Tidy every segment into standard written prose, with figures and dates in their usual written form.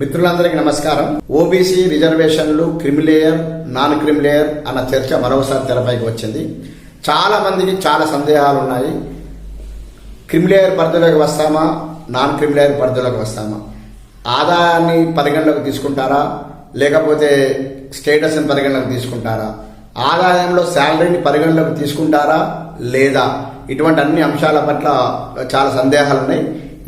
మిత్రులందరికీ నమస్కారం. ఓబీసీ రిజర్వేషన్లు క్రిమిలేయర్ నాన్ క్రిమిలేయర్ అన్న చర్చ మరోసారి తెరపైకి వచ్చింది. చాలా మందికి చాలా సందేహాలు ఉన్నాయి. క్రిమిలేయర్ పరిధిలోకి వస్తామా, నాన్ క్రిమిలేయర్ పరిధిలోకి వస్తామా, ఆదాయాన్ని పరిగణలోకి తీసుకుంటారా లేకపోతే స్టేటస్ని పరిగణలోకి తీసుకుంటారా, ఆదాయంలో శాలరీని పరిగణలోకి తీసుకుంటారా లేదా, ఇటువంటి అన్ని అంశాల పట్ల చాలా సందేహాలు ఉన్నాయి.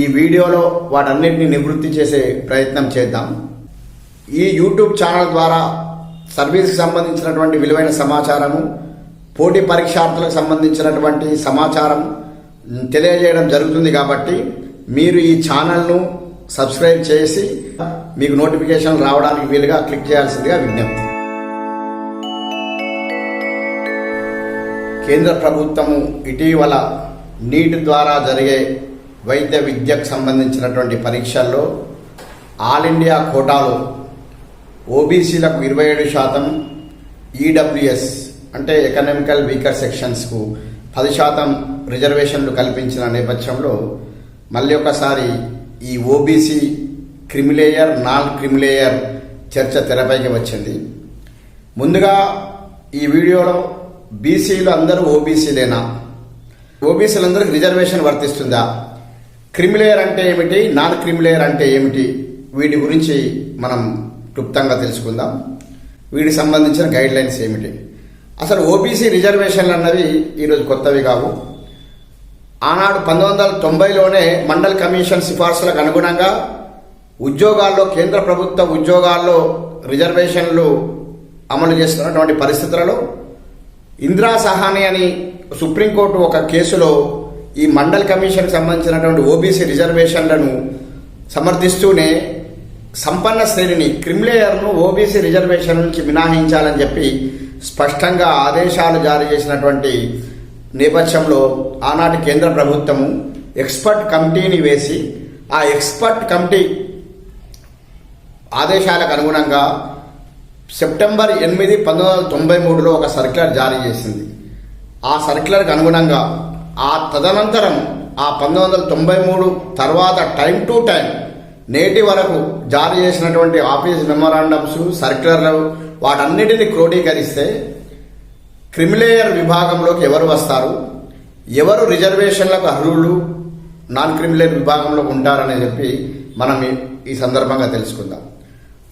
ఈ వీడియోలో వాటన్నిటిని నివృత్తి చేసే ప్రయత్నం చేద్దాం. ఈ యూట్యూబ్ ఛానల్ ద్వారా సర్వీస్కి సంబంధించినటువంటి విలువైన సమాచారము, పోటీ పరీక్షార్థులకు సంబంధించినటువంటి సమాచారం తెలియజేయడం జరుగుతుంది. కాబట్టి మీరు ఈ ఛానల్ను సబ్స్క్రైబ్ చేసి మీకు నోటిఫికేషన్ రావడానికి వీలుగా క్లిక్ చేయాల్సిందిగా విజ్ఞప్తి. కేంద్ర ప్రభుత్వము ఇటీవల నీట్ ద్వారా జరిగే వైద్య విద్యకు సంబంధించినటువంటి పరీక్షల్లో ఆల్ ఇండియా కోటాలో ఓబీసీలకు 27%, ఈడబ్ల్యూఎస్ అంటే ఎకనామికల్ వీకర్ సెక్షన్స్కు 10% రిజర్వేషన్లు కల్పించిన నేపథ్యంలో మళ్ళీ ఒకసారి ఈ ఓబీసీ క్రిమిలేయర్ నాన్ క్రిమిలేయర్ చర్చ తెరపైకి వచ్చింది. ముందుగా ఈ వీడియోలో బీసీలు అందరూ ఓబీసీలేనా, ఓబీసీలందరికీ రిజర్వేషన్ వర్తిస్తుందా, క్రిమిలేయర్ అంటే ఏమిటి, నాన్ క్రిమిలేయర్ అంటే ఏమిటి, వీటి గురించి మనం క్లుప్తంగా తెలుసుకుందాం. వీటికి సంబంధించిన గైడ్ లైన్స్ ఏమిటి. అసలు ఓబీసీ రిజర్వేషన్లు అన్నవి ఈరోజు కొత్తవి కావు. ఆనాడు 1990లోనే మండల్ కమిషన్ సిఫార్సులకు అనుగుణంగా ఉద్యోగాల్లో, కేంద్ర ప్రభుత్వ ఉద్యోగాల్లో రిజర్వేషన్లు అమలు చేస్తున్నటువంటి పరిస్థితులలో ఇందిరా సహాని అని సుప్రీంకోర్టు ఒక కేసులో ఈ మండల్ కమిషన్కి సంబంధించినటువంటి ఓబీసీ రిజర్వేషన్లను సమర్థిస్తూనే సంపన్న శ్రేణిని, క్రిమిలేయర్ను ఓబీసీ రిజర్వేషన్ నుంచి మినహాయించాలని చెప్పి స్పష్టంగా ఆదేశాలు జారీ చేసినటువంటి నేపథ్యంలో ఆనాటి కేంద్ర ప్రభుత్వము ఎక్స్పర్ట్ కమిటీని వేసి ఆ ఎక్స్పర్ట్ కమిటీ ఆదేశాలకు అనుగుణంగా సెప్టెంబర్ 8, 1993లో ఒక సర్క్యులర్ జారీ చేసింది. ఆ సర్క్యులర్కి అనుగుణంగా ఆ తదనంతరం ఆ 1993 తర్వాత టైం టు టైం నేటి వరకు జారీ చేసినటువంటి ఆఫీస్ మెమోరాండమ్స్, సర్క్యులర్లు వాటన్నిటిని క్రోడీకరిస్తే క్రిమిలేయర్ విభాగంలోకి ఎవరు వస్తారు, ఎవరు రిజర్వేషన్లకు అర్హులు నాన్ క్రిమిలేయర్ విభాగంలో ఉంటారని చెప్పి మనం ఈ సందర్భంగా తెలుసుకుందాం.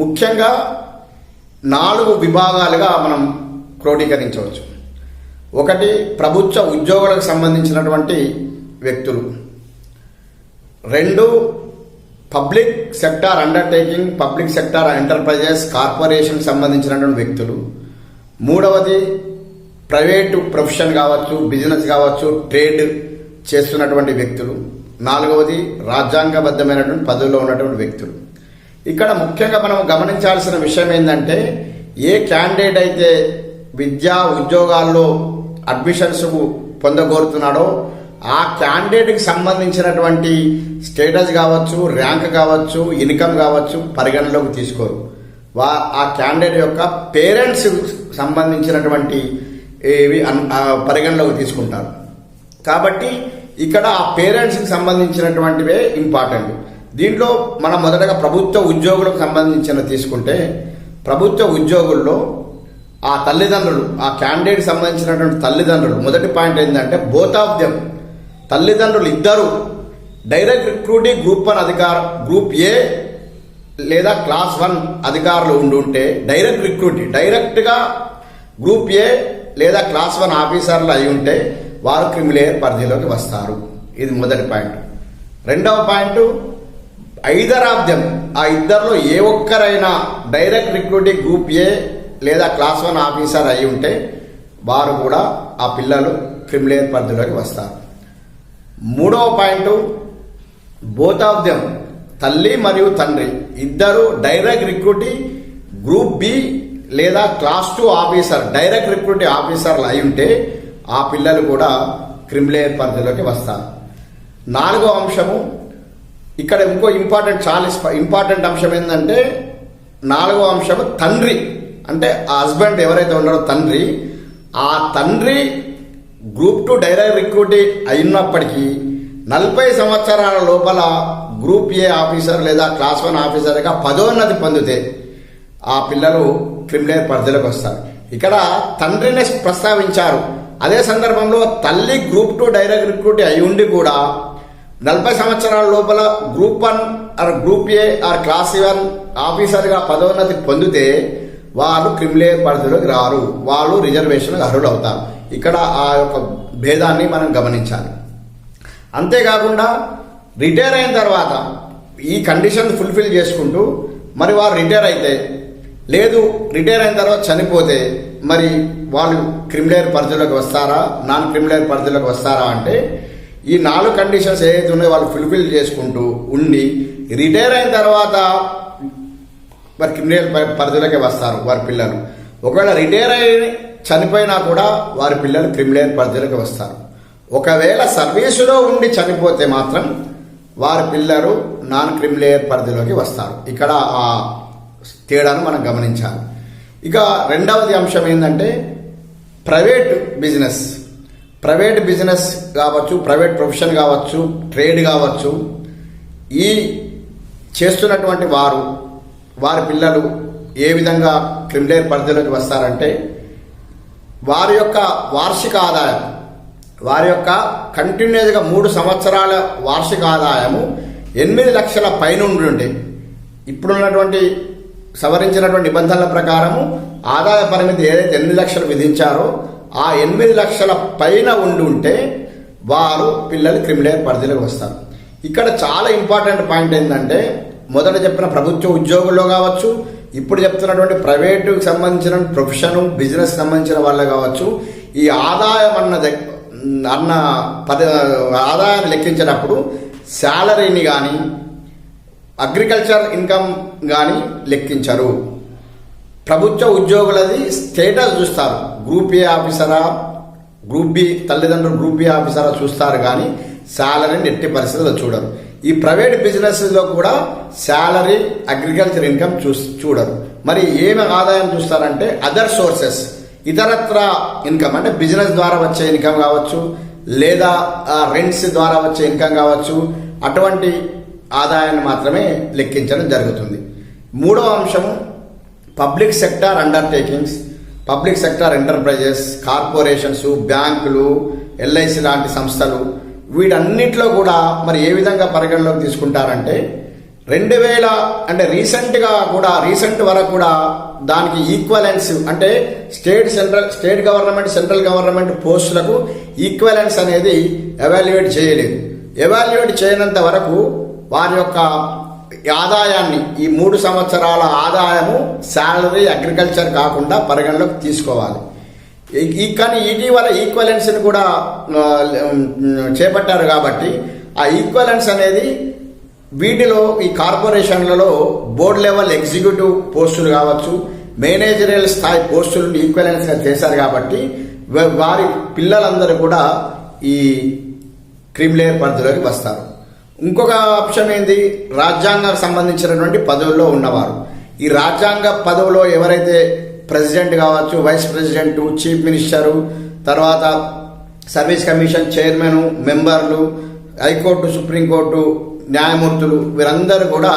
ముఖ్యంగా 4 విభాగాలుగా మనం క్రోడీకరించవచ్చు. ఒకటి, ప్రభుత్వ ఉద్యోగులకు సంబంధించినటువంటి వ్యక్తులు. 2, public sector undertaking, public sector enterprises, corporation సంబంధించినటువంటి వ్యక్తులు. 3వది, ప్రైవేటు ప్రొఫెషన్ కావచ్చు, బిజినెస్ కావచ్చు, ట్రేడ్ చేస్తున్నటువంటి వ్యక్తులు. 4వది, రాజ్యాంగబద్ధమైనటువంటి పదవిలో ఉన్నటువంటి వ్యక్తులు. ఇక్కడ ముఖ్యంగా మనం గమనించాల్సిన విషయం ఏంటంటే, ఏ క్యాండిడేట్ అయితే విద్యా ఉద్యోగాల్లో అడ్మిషన్స్ పొందగోరుతున్నాడో ఆ క్యాండిడేట్కి సంబంధించినటువంటి స్టేటస్ కావచ్చు, ర్యాంక్ కావచ్చు, ఇన్కమ్ కావచ్చు పరిగణలోకి తీసుకోరు. ఆ క్యాండిడేట్ యొక్క పేరెంట్స్ సంబంధించినటువంటి పరిగణలోకి తీసుకుంటారు. కాబట్టి ఇక్కడ ఆ పేరెంట్స్కి సంబంధించినటువంటివే ఇంపార్టెంట్. దీంట్లో మనం మొదటగా ప్రభుత్వ ఉద్యోగులకు సంబంధించిన తీసుకుంటే, ప్రభుత్వ ఉద్యోగుల్లో ఆ తల్లిదండ్రులు, ఆ క్యాండిడేట్ సంబంధించినటువంటి తల్లిదండ్రులు, మొదటి పాయింట్ ఏంటంటే బోత్ ఆఫ్ దెమ్, తల్లిదండ్రులు ఇద్దరు డైరెక్ట్ రిక్రూటింగ్ గ్రూప్ 1 అధికారం, గ్రూప్ ఏ లేదా క్లాస్ 1 అధికారులు ఉండుంటే, డైరెక్ట్ రిక్రూటింగ్ డైరెక్ట్గా గ్రూప్ ఏ లేదా క్లాస్ 1 ఆఫీసర్లు అయి ఉంటే వారు క్రిమిలేయర్ పరిధిలోకి వస్తారు. ఇది మొదటి పాయింట్. రెండవ పాయింట్, ఐదర్ ఆఫ్ దెమ్, ఆ ఇద్దరిలో ఏ ఒక్కరైనా డైరెక్ట్ రిక్రూటింగ్ గ్రూప్ ఏ లేదా క్లాస్ 1 ఆఫీసర్ అయి ఉంటే వారు కూడా, ఆ పిల్లలు క్రిమిలేయర్ పరిధిలోకి వస్తారు. మూడవ పాయింట్, బోత్ ఆఫ్ దెమ్, తల్లి మరియు తండ్రి ఇద్దరు డైరెక్ట్ రిక్రూటింగ్ గ్రూప్ బి లేదా క్లాస్ 2 ఆఫీసర్, డైరెక్ట్ రిక్రూటింగ్ ఆఫీసర్లు అయి ఉంటే ఆ పిల్లలు కూడా క్రిమిలేయర్ పరిధిలోకి వస్తారు. 4వ అంశము, ఇక్కడ ఇంకో చాలా ఇంపార్టెంట్ అంశం ఏంటంటే, 4వ అంశము తండ్రి, అంటే ఆ హస్బెండ్ ఎవరైతే ఉన్నారో తండ్రి, ఆ తండ్రి గ్రూప్ 2 డైరెక్ట్ రిక్రూటింగ్ అయినప్పటికీ 40 సంవత్సరాల లోపల గ్రూప్ ఏ ఆఫీసర్ లేదా క్లాస్ 1 ఆఫీసర్గా పదోన్నతి పొందితే ఆ పిల్లలు క్రిమిలేయర్ పరిధిలోకి వస్తారు. ఇక్కడ తండ్రిని ప్రస్తావించారు. అదే సందర్భంలో తల్లి గ్రూప్ 2 డైరెక్ట్ రిక్రూట్ అయి ఉండి కూడా 40 సంవత్సరాల లోపల group 1 or group A or class 1 ఆఫీసర్గా పదోన్నతి పొందితే వాళ్ళు క్రిమిలేయర్ పరిధిలోకి రారు, వాళ్ళు రిజర్వేషన్ అర్హులు అవుతారు. ఇక్కడ ఆ యొక్క భేదాన్ని మనం గమనించాలి. అంతేకాకుండా రిటైర్ అయిన తర్వాత ఈ కండిషన్ ఫుల్ఫిల్ చేసుకుంటూ మరి వారు రిటైర్ అయితే, లేదు రిటైర్ అయిన తర్వాత చనిపోతే మరి వాళ్ళు క్రిమిలేయర్ పరిధిలోకి వస్తారా, నాన్ క్రిమిలేయర్ పరిధిలోకి వస్తారా అంటే ఈ 4 కండిషన్స్ ఏదైతే ఉన్నాయో వాళ్ళు ఫుల్ఫిల్ చేసుకుంటూ ఉండి రిటైర్ అయిన తర్వాత వారి క్రిమిలేయర్ పరిధిలోకి వస్తారు వారి పిల్లలు. ఒకవేళ రిటైర్ అయి చనిపోయినా కూడా వారి పిల్లలు క్రిమిలేయర్ పరిధిలోకి వస్తారు. ఒకవేళ సర్వీసులో ఉండి చనిపోతే మాత్రం వారి పిల్లలు నాన్ క్రిమిలేయర్ పరిధిలోకి వస్తారు. ఇక్కడ ఆ తేడాను మనం గమనించాలి. ఇక రెండవది అంశం ఏంటంటే ప్రైవేట్ బిజినెస్ కావచ్చు, ప్రైవేట్ ప్రొఫెషన్ కావచ్చు, ట్రేడ్ కావచ్చు, ఈ చేస్తున్నటువంటి వారి పిల్లలు ఏ విధంగా క్రిమిలేయర్ పరిధిలోకి వస్తారంటే వారి యొక్క వార్షిక ఆదాయం, వారి యొక్క కంటిన్యూస్గా 3 సంవత్సరాల వార్షిక ఆదాయము 8 లక్షల పైనుండి ఉంటే, ఇప్పుడున్నటువంటి సవరించినటువంటి నిబంధనల ప్రకారము ఆదాయ పరిమితి ఏదైతే 8 లక్షలు విధించారో ఆ 8 లక్షల పైన ఉంటే వారు పిల్లలు క్రిమిలేయర్ పరిధిలోకి వస్తారు. ఇక్కడ చాలా ఇంపార్టెంట్ పాయింట్ ఏంటంటే మొదట చెప్పిన ప్రభుత్వ ఉద్యోగుల్లో కావచ్చు, ఇప్పుడు చెప్తున్నటువంటి ప్రైవేటుకి సంబంధించిన ప్రొఫెషన్ బిజినెస్ సంబంధించిన వాళ్ళు కావచ్చు, ఈ ఆదాయం ఆదాయాన్ని లెక్కించేటప్పుడు శాలరీని కానీ అగ్రికల్చర్ ఇన్కమ్ కానీ లెక్కించరు. ప్రభుత్వ ఉద్యోగులది స్టేటస్ చూస్తారు, గ్రూప్ ఏ ఆఫీసరా, గ్రూప్ బి తల్లిదండ్రులు గ్రూప్ బి ఆఫీసరా చూస్తారు కానీ శాలరీని ఎట్టి పరిస్థితుల్లో చూడరు. ఈ ప్రైవేట్ బిజినెస్లో కూడా శాలరీ అగ్రికల్చర్ ఇన్కమ్ చూడరు. మరి ఏమి ఆదాయం చూస్తారంటే అదర్ సోర్సెస్, ఇతరత్ర ఇన్కమ్ అంటే బిజినెస్ ద్వారా వచ్చే ఇన్కమ్ కావచ్చు, లేదా రెంట్స్ ద్వారా వచ్చే ఇన్కమ్ కావచ్చు, అటువంటి ఆదాయాన్ని మాత్రమే లెక్కించడం జరుగుతుంది. మూడవ అంశము public sector undertakings, public sector enterprises, corporations, బ్యాంకులు, ఎల్ఐసి లాంటి సంస్థలు, వీటన్నిటిలో కూడా మరి ఏ విధంగా పరిగణలోకి తీసుకుంటారంటే 2000 అంటే రీసెంట్ వరకు కూడా దానికి ఈక్వలెన్స్ అంటే స్టేట్ గవర్నమెంట్ సెంట్రల్ గవర్నమెంట్ పోస్టులకు ఈక్వలెన్స్ అనేది ఎవాల్యుయేట్ చేయలేదు. ఎవాల్యుయేట్ చేయనంత వరకు వారి యొక్క ఆదాయాన్ని ఈ 3 సంవత్సరాల ఆదాయము శాలరీ అగ్రికల్చర్ కాకుండా పరిగణలోకి తీసుకోవాలి. కానీ ఇటీవల ఈక్వలెన్స్ని కూడా చేపట్టారు కాబట్టి ఆ ఈక్వలెన్స్ అనేది వీటిలో ఈ కార్పొరేషన్లలో బోర్డు లెవెల్ ఎగ్జిక్యూటివ్ పోస్టులు కావచ్చు, మేనేజరియల్ స్థాయి పోస్టులను ఈక్వలెన్స్గా చేశారు కాబట్టి వారి పిల్లలందరూ కూడా ఈ క్రిమిలేయర్ పరిధిలోకి వస్తారు. ఇంకొక ఆప్షన్ ఏంది, రాజ్యాంగానికి సంబంధించినటువంటి పదవుల్లో ఉన్నవారు. ఈ రాజ్యాంగ పదవిలో ఎవరైతే ప్రెసిడెంట్ కావచ్చు, వైస్ ప్రెసిడెంట్, చీఫ్ మినిస్టరు, తర్వాత సర్వీస్ కమిషన్ చైర్మన్, మెంబర్లు, హైకోర్టు సుప్రీంకోర్టు న్యాయమూర్తులు, వీరందరూ కూడా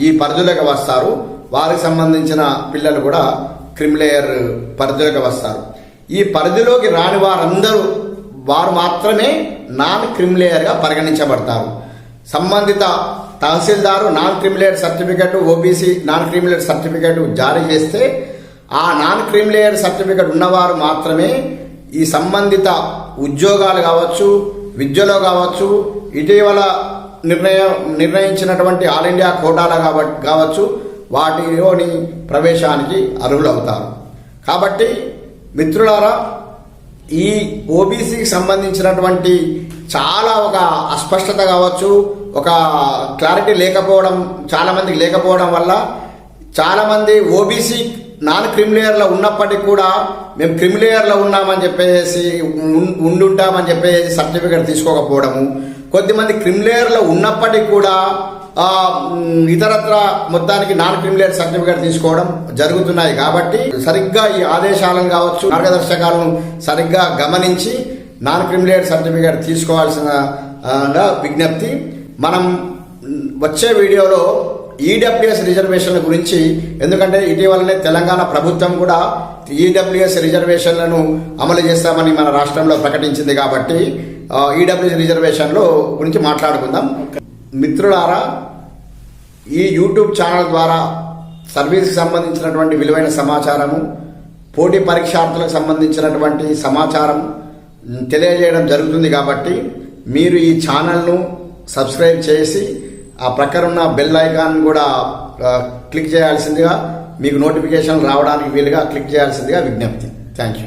ఈ పరిధిలోకి వస్తారు. వారికి సంబంధించిన పిల్లలు కూడా క్రిమిలేయర్ పరిధిలోకి వస్తారు. ఈ పరిధిలోకి రాని వారు మాత్రమే నాన్ క్రిమిలేయర్గా పరిగణించబడతారు. సంబంధిత tahsildar non creamy layer certificate, OBC non creamy layer certificate జారీ చేస్తే ఆ నాన్ క్రిమిలేయర్ సర్టిఫికెట్ ఉన్నవారు మాత్రమే ఈ సంబంధిత ఉద్యోగాలు కావచ్చు, విద్యలో కావచ్చు, ఇటీవల నిర్ణయించినటువంటి ఆల్ ఇండియా కోటాల కావచ్చు, వాటిలోని ప్రవేశానికి అర్హులవుతారు. కాబట్టి మిత్రులారా, ఈ ఓబీసీకి సంబంధించినటువంటి చాలా ఒక అస్పష్టత కావచ్చు, ఒక క్లారిటీ లేకపోవడం, చాలామందికి లేకపోవడం వల్ల చాలామంది ఓబీసీ నాన్ క్రిమిలేయర్లో ఉన్నప్పటికీ కూడా మేము క్రిమిలేయర్లో ఉన్నామని చెప్పేసి ఉండుంటామని చెప్పేసి సర్టిఫికేట్ తీసుకోకపోవడము, కొద్దిమంది క్రిమిలేయర్లో ఉన్నప్పటికీ కూడా ఇతరత్ర మొత్తానికి నాన్ క్రిమిలేయర్ సర్టిఫికేట్ తీసుకోవడం జరుగుతున్నాయి. కాబట్టి సరిగ్గా ఈ ఆదేశాలను కావచ్చు, మార్గదర్శకాలను సరిగ్గా గమనించి నాన్ క్రిమిలేయర్ సర్టిఫికేట్ తీసుకోవాల్సిన విజ్ఞప్తి. మనం వచ్చే వీడియోలో ఈడబ్ల్యూఎస్ రిజర్వేషన్ల గురించి, ఎందుకంటే ఇటీవలనే తెలంగాణ ప్రభుత్వం కూడా ఈడబ్ల్యూఎస్ రిజర్వేషన్లను అమలు చేస్తామని మన రాష్ట్రంలో ప్రకటించింది. కాబట్టి ఈడబ్ల్యూఎస్ రిజర్వేషన్లు గురించి మాట్లాడుకుందాం. మిత్రులారా, ఈ యూట్యూబ్ ఛానల్ ద్వారా సర్వీస్కి సంబంధించినటువంటి విలువైన సమాచారము, పోటీ పరీక్షార్థులకు సంబంధించినటువంటి సమాచారం తెలియజేయడం జరుగుతుంది. కాబట్టి మీరు ఈ ఛానల్ను సబ్స్క్రైబ్ చేసి ఆ ప్రక్కన ఉన్న బెల్ ఐకాన్ కూడా క్లిక్ చేయాల్సిందిగా, మీకు నోటిఫికేషన్ రావడానికి వీలుగా క్లిక్ చేయాల్సిందిగా విజ్ఞప్తి. Thank you.